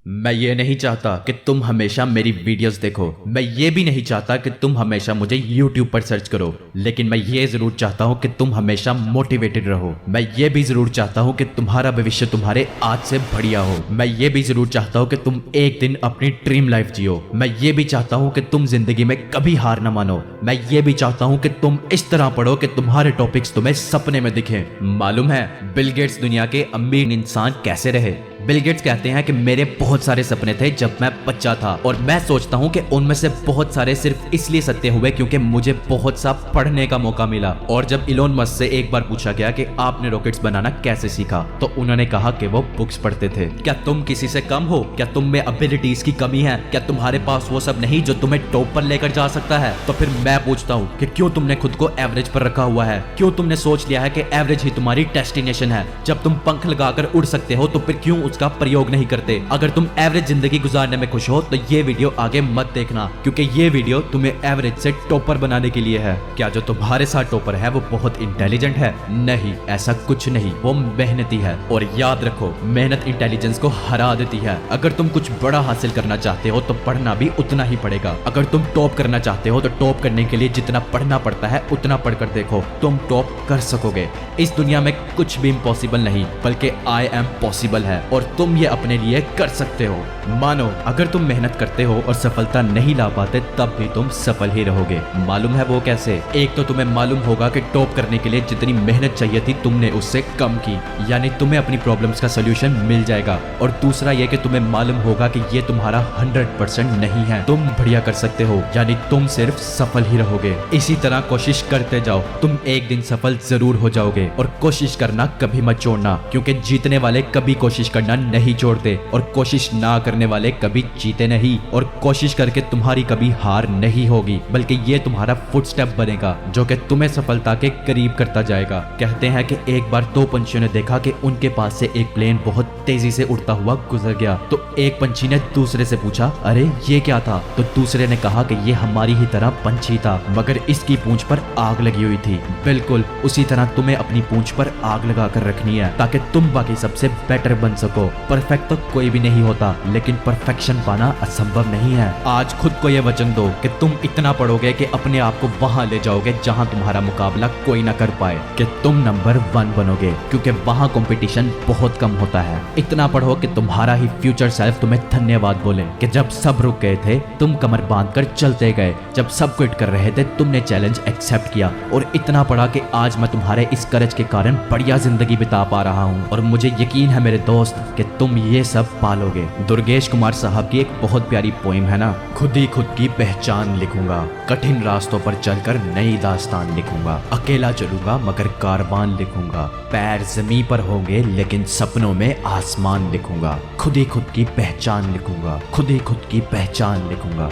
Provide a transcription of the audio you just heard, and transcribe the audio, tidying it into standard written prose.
मैं ये नहीं चाहता कि तुम हमेशा मेरी वीडियोस देखो। मैं ये भी नहीं चाहता कि तुम हमेशा मुझे YouTube पर सर्च करो। लेकिन मैं ये जरूर चाहता हूँ कि तुम हमेशा मोटिवेटेड रहो। मैं ये भी जरूर चाहता हूँ कि तुम्हारा भविष्य तुम्हारे आज से बढ़िया हो। मैं ये भी जरूर चाहता हूँ कि तुम एक दिन अपनी ड्रीम लाइफ जियो। मैं ये भी चाहता हूँ कि तुम जिंदगी में कभी हार ना मानो। मैं ये भी चाहता हूँ कि तुम इस तरह पढ़ो कि तुम्हारे टॉपिक्स तुम्हें सपने में दिखें। मालूम है बिल गेट्स दुनिया के अमीर इंसान कैसे रहे? बिल गेट्स कहते हैं कि मेरे बहुत सारे सपने थे जब मैं बच्चा था, और मैं सोचता हूँ कि उनमें से बहुत सारे सिर्फ इसलिए सत्य हुए क्योंकि मुझे बहुत सा पढ़ने का मौका मिला। और जब इलोन मस्क से एक बार पूछा गया कि आपने रॉकेट्स बनाना कैसे सीखा, तो उन्होंने कहा कि वो बुक्स पढ़ते थे। क्या तुम किसी से कम हो? क्या तुम में एबिलिटीज की कमी है? क्या तुम्हारे पास वो सब नहीं जो तुम्हें टॉप पर लेकर जा सकता है? तो फिर मैं पूछता हूँ कि क्यों तुमने खुद को एवरेज पर रखा हुआ है? क्यों तुमने सोच लिया है कि एवरेज ही तुम्हारी डेस्टिनेशन है? जब तुम पंख लगाकर उड़ सकते हो तो फिर क्यों उसका प्रयोग नहीं करते? अगर तुम एवरेज जिंदगी गुजारने में खुश हो तो ये वीडियो आगे मत देखना, क्योंकि ये वीडियो तुम्हें एवरेज से टॉपर बनाने के लिए है। क्या जो तुम्हारे साथ टॉपर है वो बहुत इंटेलिजेंट है? नहीं, ऐसा कुछ नहीं। वो मेहनती है। और याद रखो, मेहनत इंटेलिजेंस को हरा देती है। अगर तुम कुछ बड़ा हासिल करना चाहते हो तो पढ़ना भी उतना ही पड़ेगा। अगर तुम टॉप करना चाहते हो तो टॉप करने के लिए जितना पढ़ना पड़ता है उतना पढ़कर देखो, तुम टॉप कर सकोगे। इस दुनिया में कुछ भी इम्पॉसिबल नहीं, बल्कि आई एम पॉसिबल है, और तुम ये अपने लिए कर सकते हो। मानो अगर तुम मेहनत करते हो और सफलता नहीं ला पाते तब भी तुम सफल ही रहोगे। मालूम है वो कैसे? एक तो तुम्हें मालूम होगा कि टॉप करने के लिए जितनी मेहनत चाहिए थी तुमने उससे कम की, यानी तुम्हें अपनी प्रॉब्लम्स का सोल्यूशन मिल जाएगा। और दूसरा ये कि तुम्हें मालूम होगा कि ये तुम्हारा 100% नहीं है, तुम बढ़िया कर सकते हो, यानी तुम सिर्फ सफल ही रहोगे। इसी तरह कोशिश करते जाओ, तुम एक दिन सफल जरूर हो जाओगे। और कोशिश करना कभी मत छोड़ना, क्योंकि जीतने वाले कभी कोशिश करना नहीं छोड़ते, और कोशिश ना करने वाले कभी जीते नहीं। और कोशिश करके तुम्हारी कभी हार नहीं होगी, बल्कि ये तुम्हारा फुटस्टेप बनेगा जो कि तुम्हें सफलता के करीब करता जाएगा। कहते हैं कि एक बार दो पंछियों ने देखा कि उनके पास से एक प्लेन बहुत तेजी से उड़ता हुआ गुजर गया। तो एक पंछी ने दूसरे से पूछा, अरे ये क्या था? तो दूसरे ने कहा कि ये हमारी ही तरह पंछी था, मगर इसकी पूंछ पर आग लगी हुई थी। बिल्कुल उसी तरह तुम्हें अपनी पूंछ पर आग लगा कर रखनी है, ताकि तुम बाकी सबसे बेटर बन सको। परफेक्ट तो कोई भी नहीं होता, लेकिन परफेक्शन पाना असंभव नहीं है। आज खुद को यह वचन दो कि तुम इतना पढ़ोगे कि अपने आप को वहां ले जाओगे जहां तुम्हारा मुकाबला कोई ना कर पाए, कि तुम नंबर 1 बनोगे, क्योंकि वहां कंपटीशन बहुत कम होता है। इतना पढ़ो कि तुम्हारा ही फ्यूचर सेल्फ तुम्हें धन्यवाद बोले कि जब सब रुक गए थे तुम कमर बांधकर चलते गए, जब सब क्विट कर रहे थे तुमने चैलेंज एक्सेप्ट किया। और इतना पढ़ा कि आज मैं तुम्हारे इस करेज के कारण बढ़िया जिंदगी बिता पा रहा हूँ। और मुझे यकीन है मेरे दोस्त कि तुम ये सब पालोगे। दुर्गेश कुमार साहब की एक बहुत प्यारी पोइम है ना, खुद ही खुद की पहचान लिखूंगा, कठिन रास्तों पर चलकर नई दास्तान लिखूंगा, अकेला चलूंगा मगर कारवान लिखूंगा, पैर जमीन पर होंगे लेकिन सपनों में आसमान लिखूंगा, खुद ही खुद की पहचान लिखूंगा, खुद ही खुद की पहचान लिखूंगा।